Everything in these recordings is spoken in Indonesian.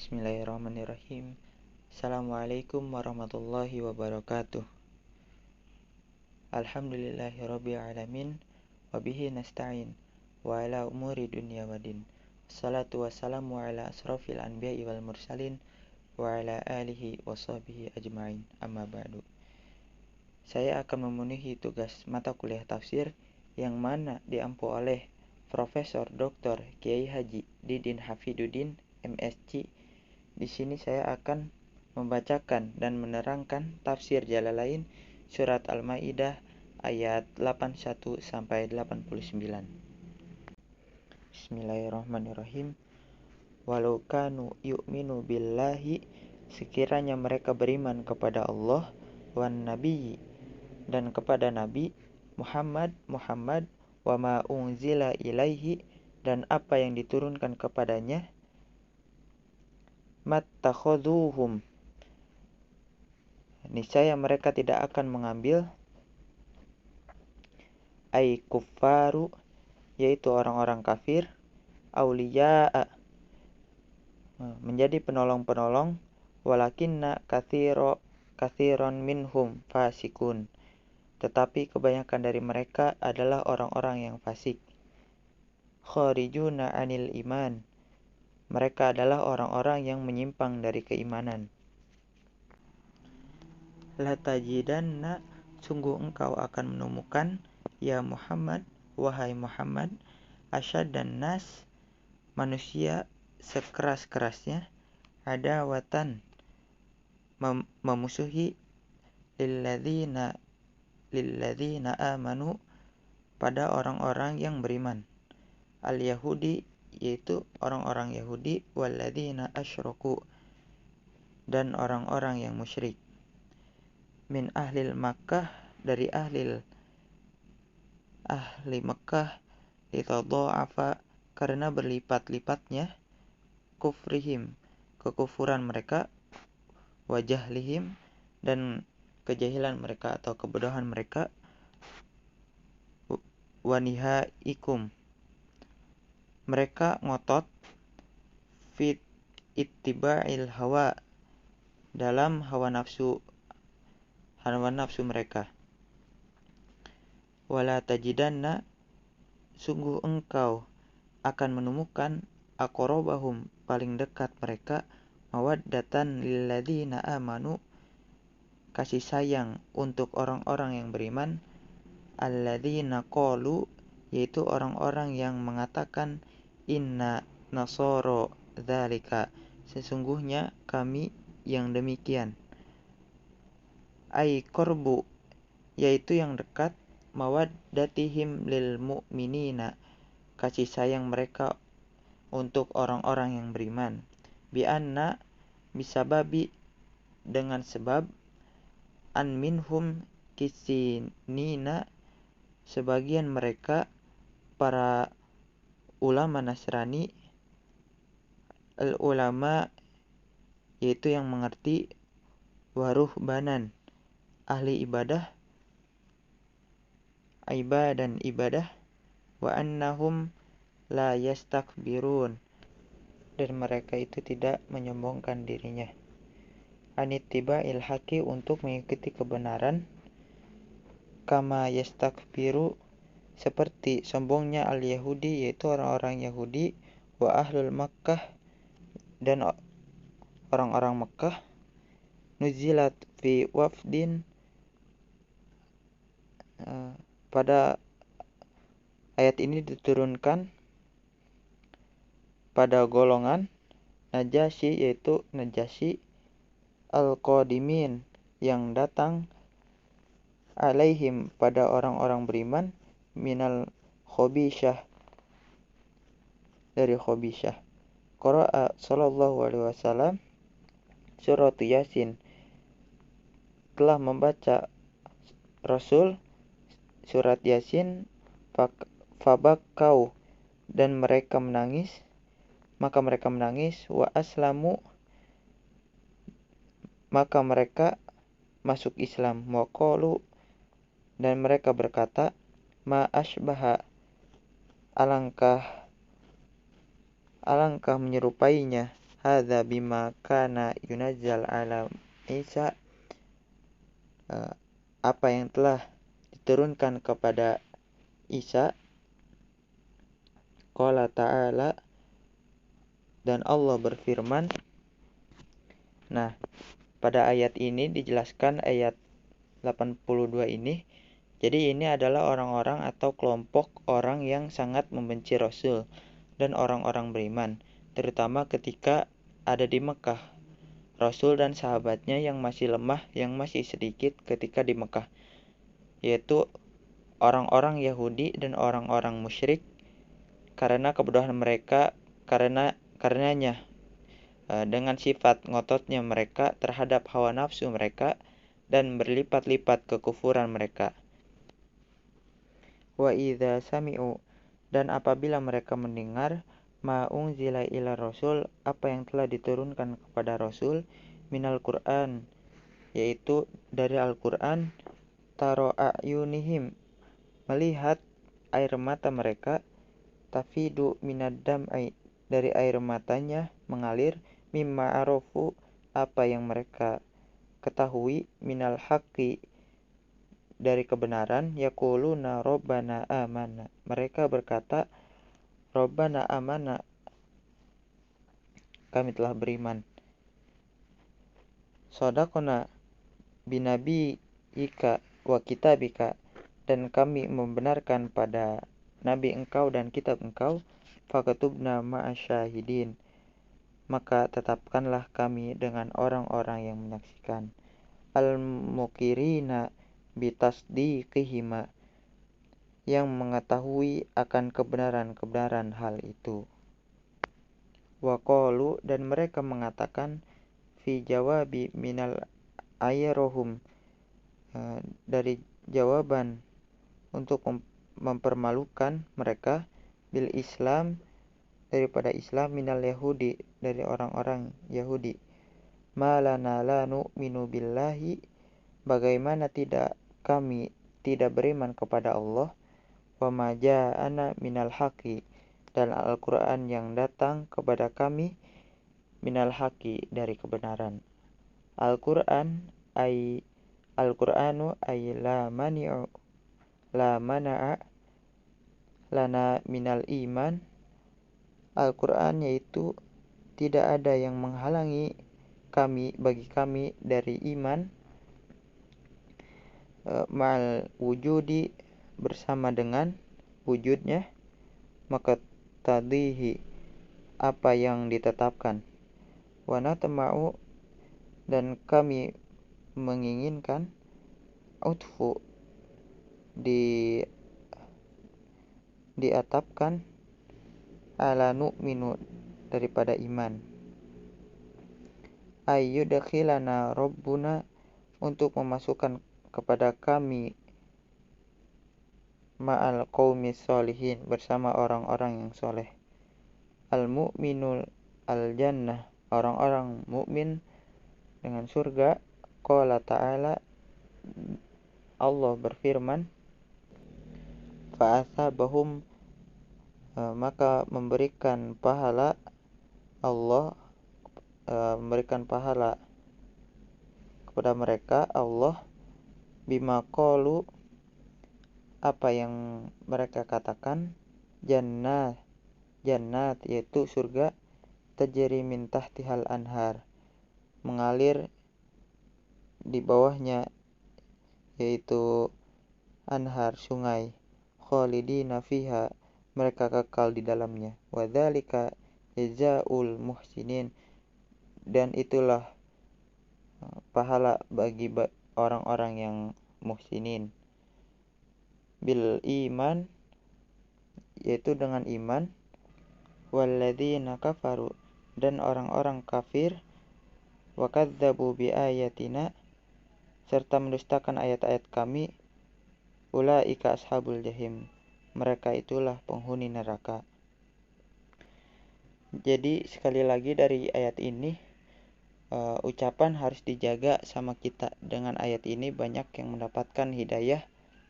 Bismillahirrahmanirrahim. Assalamualaikum warahmatullahi wabarakatuh. Alhamdulillahirabbil alamin wa bihi nasta'in wa ala umuri dunya waddin. Wassalatu wassalamu ala asrofil anbiya'i wal mursalin wa ala alihi wa sahbihi ajma'in. Amma ba'du. Saya akan memenuhi tugas mata kuliah tafsir yang mana diampu oleh Profesor Dr. Kiai Haji Didin Hafidudin MSc. Di sini saya akan membacakan dan menerangkan tafsir Jalalain surat Al-Maidah ayat 81 sampai 89. Bismillahirrahmanirrahim. Walau kanu yu'minu billahi, sekiranya mereka beriman kepada Allah, wan nabiyyi, dan kepada Nabi Muhammad wa ma unzila ilaihi, dan apa yang diturunkan kepadanya, mattakhuduhum, niscaya mereka tidak akan mengambil ay kuffaru, yaitu orang-orang kafir, auliya'a, menjadi penolong-penolong, walakinna kathiron minhum fasikun, tetapi kebanyakan dari mereka adalah orang-orang yang fasik. Kharijuna anil iman, mereka adalah orang-orang yang menyimpang dari keimanan. Latajidanna, sungguh engkau akan menemukan, ya Muhammad, wahai Muhammad, asyaddan nas, manusia sekeras-kerasnya, adawatan, memusuhi, lilladzina amanu, pada orang-orang yang beriman, al-Yahudi, yaitu orang-orang Yahudi, walladzina asyraku, dan orang-orang yang musyrik, min ahlil Makkah, dari ahli Makkah, litadha'afa, karena berlipat-lipatnya, kufrihim, kekufuran mereka, wajahlihim, dan kejahilan mereka atau kebodohan mereka, wanihaikum, mereka ngotot, fit ittiba'il hawa, dalam hawa nafsu mereka. Wala tajidanna, sungguh engkau akan menemukan, aqrabahum, paling dekat mereka, mawaddatan lilladzina amanu, kasih sayang untuk orang-orang yang beriman, alladzina qalu, yaitu orang-orang yang mengatakan, inna nasoro dzalika, sesungguhnya kami yang demikian. Ay korbu, yaitu yang dekat, mawaddatihim lil mu'minina, kasih sayang mereka untuk orang-orang yang beriman, bi anna, bisababi, dengan sebab, an minhum kisinina, sebagian mereka para ulama Nasrani, al ulama, yaitu yang mengerti, waruhbanan, ahli ibadah, dan ibadah, wa annahum la yastakbirun, dan mereka itu tidak menyombongkan dirinya, anittiba'il haqi, untuk mengikuti kebenaran, kama yastakbiru, seperti sombongnya al-Yahudi, yaitu orang-orang Yahudi, wa ahlul Makkah, dan orang-orang Makkah, nuzilat fi wafdin, pada ayat ini diturunkan pada golongan Najasyi, yaitu Najasyi, al-qadimin, yang datang, alaihim, pada orang-orang beriman, minal khobisyah, dari khobisyah. Qara'a sallallahu alaihi wasallam surat Yasin, telah membaca Rasul surat Yasin, fabakau, dan mereka menangis, maka mereka menangis, wa aslamu, maka mereka masuk Islam, wa qalu, dan mereka berkata, ma asbaha, alangkah menyerupainya, hadza bima kana yunazzal ala Isa, apa yang telah diturunkan kepada Isa. Qala ta'ala, dan Allah berfirman. Nah, pada ayat ini dijelaskan, ayat 82 ini, jadi ini adalah orang-orang atau kelompok orang yang sangat membenci Rasul dan orang-orang beriman, terutama ketika ada di Mekah. Rasul dan sahabatnya yang masih lemah, yang masih sedikit ketika di Mekah, yaitu orang-orang Yahudi dan orang-orang musyrik, karena kebodohan mereka, karenanya dengan sifat ngototnya mereka terhadap hawa nafsu mereka dan berlipat-lipat kekufuran mereka. Wa idza sami'u, dan apabila mereka mendengar, ma unzila ila rasul, apa yang telah diturunkan kepada Rasul, minal Qur'an, yaitu dari Al-Qur'an, taro a'yunihim, melihat air mata mereka, tafidu minad dam'i, dari air matanya mengalir, mimma arofu, apa yang mereka ketahui, minal haqqi, dari kebenaran, yaquluna rabbana amana, mereka berkata, rabbana amana, kami telah beriman. Shadaqna binabi ika wa kitabika, dan kami membenarkan pada nabi engkau dan kitab engkau. Fakatubna ma'asyahidin, maka tetapkanlah kami dengan orang-orang yang menyaksikan. Al-mukirina bitasdiqihima, yang mengetahui akan kebenaran-kebenaran hal itu. Wa qalu, dan mereka mengatakan, fi jawabi minal ayrohum, dari jawaban untuk mempermalukan mereka, bil Islam, daripada Islam, minal Yahudi, dari orang-orang Yahudi. Malana la nu'minu billahi, bagaimana kami tidak beriman kepada Allah, wa ma ja'ana minal haqi, dan Al-Quran yang datang kepada kami, minal haqi, dari kebenaran. Al-Quran ay Al-Quranu ay la mana'a lana minal iman. Al-Quran yaitu tidak ada yang menghalangi bagi kami dari iman, ma'al wujudi, bersama dengan wujudnya, maka tadihi, apa yang ditetapkan. Wa natma'u, dan kami menginginkan, utfu, diatapkan, ala nu'minu, daripada iman. Ayyudkhilana rabbuna, untuk memasukkan kepada kami, ma'al qaumis sholihin, bersama orang-orang yang soleh. Al-mu'minul al-jannah, orang-orang mukmin dengan surga. Qala ta'ala, Allah berfirman, fa'asabahum, maka memberikan pahala Allah, memberikan pahala kepada mereka Allah, bima qalu, apa yang mereka katakan, jannat, yaitu surga, tajri min tahtihal anhar, mengalir di bawahnya, yaitu anhar, sungai, khalidina fiha, mereka kekal di dalamnya. Wa dzalika jazaa'ul muhsinin, dan itulah pahala bagi orang-orang yang muhsinin. Bil iman, yaitu dengan iman. Walladzina kafaru, dan orang-orang kafir. Wa kadzdzabu bi ayatina, serta mendustakan ayat-ayat kami. Ulaika ashabul jahim, mereka itulah penghuni neraka. Jadi sekali lagi dari ayat ini, ucapan harus dijaga sama kita. Dengan ayat ini banyak yang mendapatkan hidayah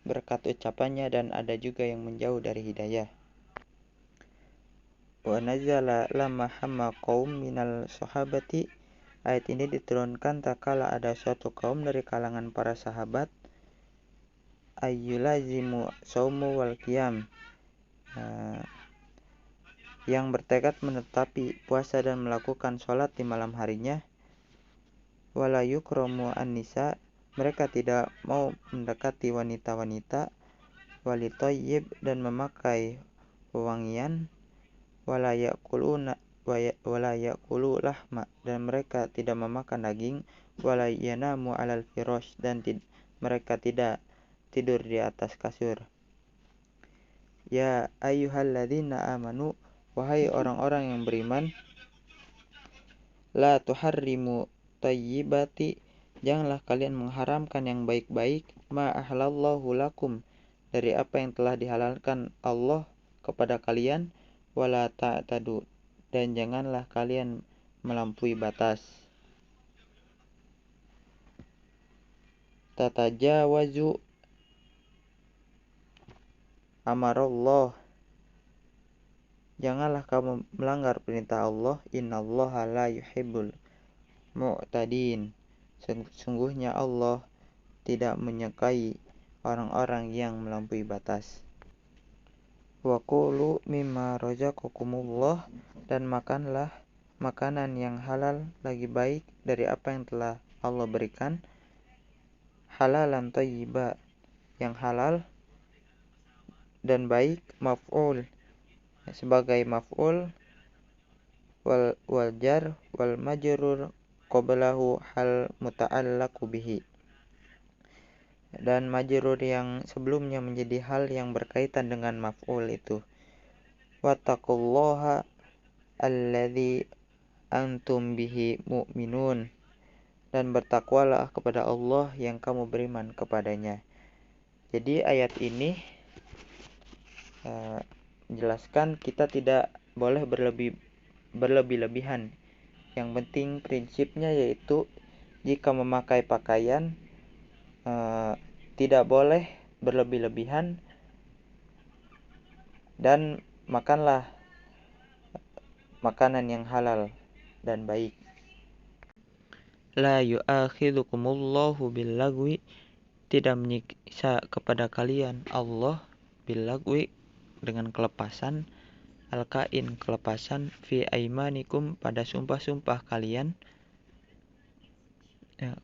berkat ucapannya, dan ada juga yang menjauh dari hidayah. Wa nazala lamma hamma qaum minal sahabati. Ayat ini diturunkan tak kala ada suatu kaum dari kalangan para sahabat ayyulazimu saumu wal qiyam, yang bertekad menetapi puasa dan melakukan sholat di malam harinya. Wala yukramu an-nisa, mereka tidak mau mendekati wanita-wanita. Walitoyib, dan memakai wewangian. Wala yakulu lahma, dan mereka tidak memakan daging. Wala yanamu alal firosh, dan mereka tidak tidur di atas kasur. Ya ayyuhalladzina amanu, wahai orang-orang yang beriman, la tuharrimu tayyibati, janganlah kalian mengharamkan yang baik-baik, ma ahlallahu lakum, dari apa yang telah dihalalkan Allah kepada kalian. Wala ta'tadu, dan janganlah kalian melampaui batas. Tatajawazu amarallah, janganlah kamu melanggar perintah Allah. Innallaha la yuhibbul mu'tadin, sungguhnya Allah tidak menyukai orang-orang yang melampaui batas. Wa qulu mimma razaqakumullah, dan makanlah makanan yang halal lagi baik dari apa yang telah Allah berikan. Halalan thayyiba, yang halal dan baik. Maf'ul, sebagai maf'ul. Wal jar wal majrur qablahu hal muta'allaqu bihi, dan majrur yang sebelumnya menjadi hal yang berkaitan dengan maf'ul itu. Wattaqullaha alladzi antum bihi mu'minun, dan bertakwalah kepada Allah yang kamu beriman kepadanya. Jadi ayat ini menjelaskan kita tidak boleh berlebih-lebihan. Yang penting prinsipnya yaitu jika memakai pakaian tidak boleh berlebih-lebihan, dan makanlah makanan yang halal dan baik. La yu'akhidhukumullahu billagwi, tidak menyiksa kepada kalian Allah billagwi, dengan kelepasan. Al-kain, kelepasan. Fi aimanikum, pada sumpah-sumpah kalian.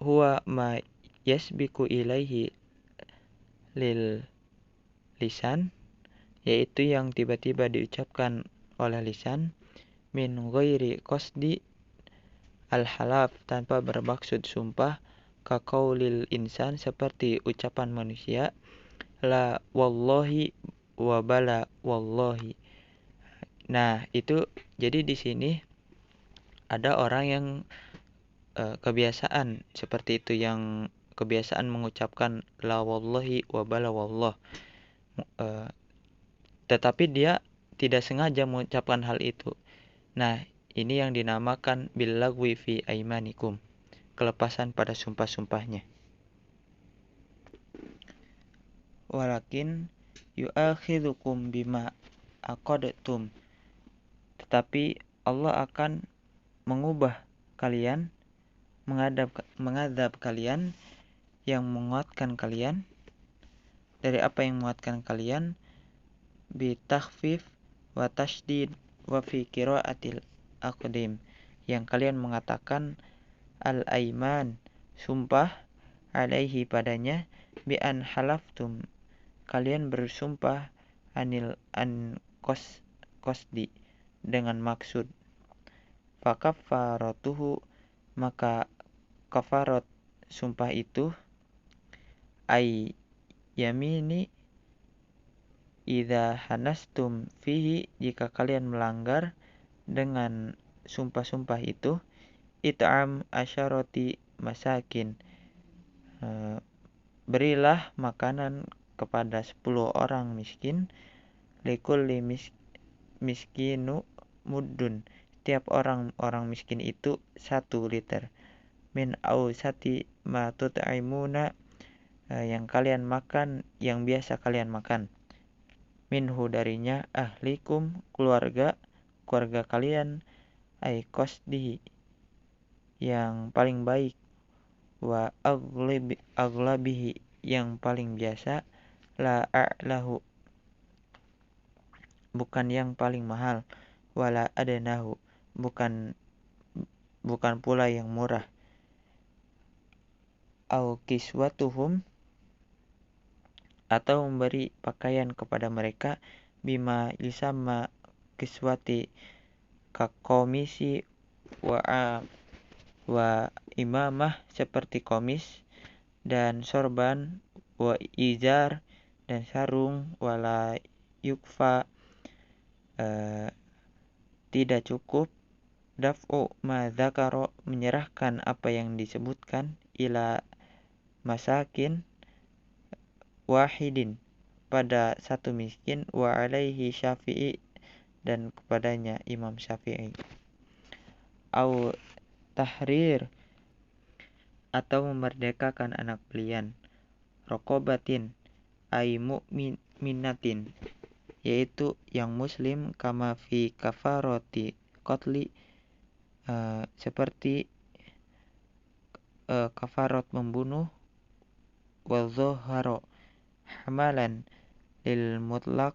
Huwa ma yasbiku ilaihi lil lisan, yaitu yang tiba-tiba diucapkan oleh lisan. Min ghairi qasdi al-halaf, tanpa bermaksud sumpah. Kaqaulil insan, seperti ucapan manusia. La wallahi wa bala wallahi. Nah, itu jadi di sini ada orang yang kebiasaan seperti itu, yang kebiasaan mengucapkan la wallahi wa bala wallah, tetapi dia tidak sengaja mengucapkan hal itu. Nah, ini yang dinamakan billagwi fi aimanikum, kelepasan pada sumpah-sumpahnya. Walakin yu'akhidhukum bima aqadtum, tetapi Allah akan mengubah kalian, mengadab kalian, yang menguatkan kalian, dari apa yang menguatkan kalian. Bi takhfif wa tashdid wa fi qiraatil aqdim, yang kalian mengatakan al-aiman, sumpah, alaihi, padanya. Bi an halaftum, kalian bersumpah, an qasdi, dengan maksud. Fakaffaratuhu, maka kafarat sumpah itu, ay yamini idza hanastum fihi, jika kalian melanggar dengan sumpah-sumpah itu. It'am asyarati masakin, berilah makanan kepada 10 orang miskin. Likulli miskinu muddun, tiap orang miskin itu 1 liter. Min ausati ma tut'imuna, yang kalian makan, yang biasa kalian makan. Minhu, darinya. Ahlikum, keluarga. keluarga kalian, ay qasdihi, yang paling baik, wa aglabihi, yang paling biasa, la a'lahu, bukan yang paling mahal, wala adnahu, bukan pula yang murah, au kiswatuhum, atau memberi pakaian kepada mereka, bima yusamma kiswati, kakomisi wa imamah, seperti komis dan sorban, wa izar, dan sarung, wala yukfa, tidak cukup, daf'u ma dzakara, menyerahkan apa yang disebutkan, ila masakin wahidin, pada satu miskin, wa alaihi Syafi'i, dan kepadanya Imam Syafi'i, au tahrir, atau memerdekakan anak belian, rokobatin, ay mu'minatin, yaitu yang muslim, kama fi kafaroti qatli, seperti kafarot membunuh, wa dzoharo hamalan lil mutlaq,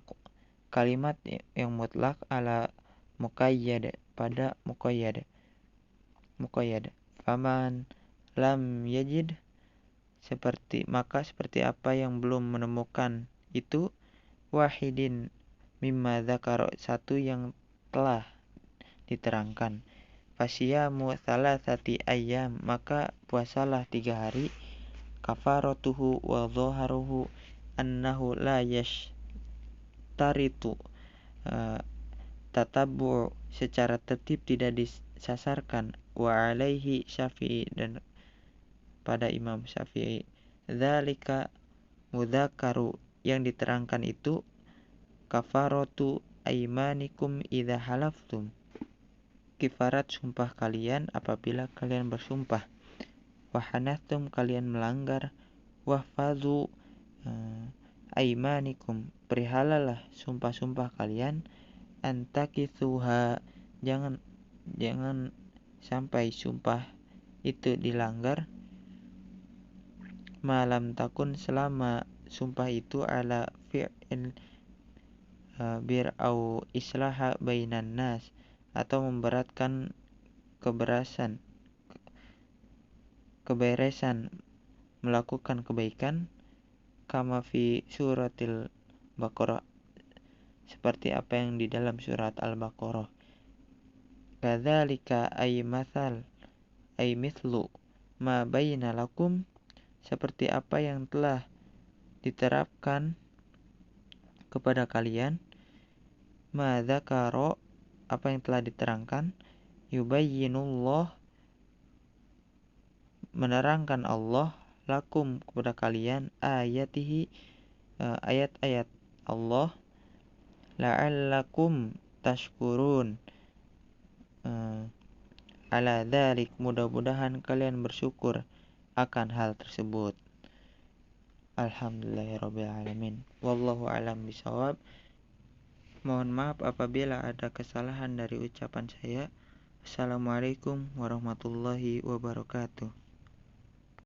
kalimat yang mutlak, ala muqayyad, pada muqayyad. Faman lam yajid, seperti apa yang belum menemukan itu, wahidin mimma dzakara, satu yang telah diterangkan, fasiyamu thalathati ayyam, maka puasalah 3 hari, kafaratuhu wa dzoharuhu annahu la yashtaritu tatabbu', secara tertib tidak disasarkan, wa alaihi Syafi'i, dan pada Imam Syafi'i, dzalika mudzakaru, yang diterangkan itu, kafaratu aimanikum idza halaftum, kifarat sumpah kalian apabila kalian bersumpah, wa hanathtum, kalian melanggar, wahfazu aimanikum, perihalalah sumpah-sumpah kalian, antakithuha, jangan sampai sumpah itu dilanggar, malam takun, selama sumpah itu, ala fi'il bir au islaha bainan nas, atau memberatkan keberesan, melakukan kebaikan, kama fi suratil Baqarah, seperti apa yang di dalam surat Al-Baqarah, kadzalika ay mithlu ma bayyana lakum, seperti apa yang telah diterapkan kepada kalian, ma dzakara, apa yang telah diterangkan, yubayyinullah, menerangkan Allah, lakum, kepada kalian, ayatihi, ayat-ayat Allah, la'allakum tashkurun, ala dzalik, mudah-mudahan kalian bersyukur akan hal tersebut. Alhamdulillahirabbil alamin. Wallahu a'lam bishawab. Mohon maaf apabila ada kesalahan dari ucapan saya. Assalamualaikum warahmatullahi wabarakatuh.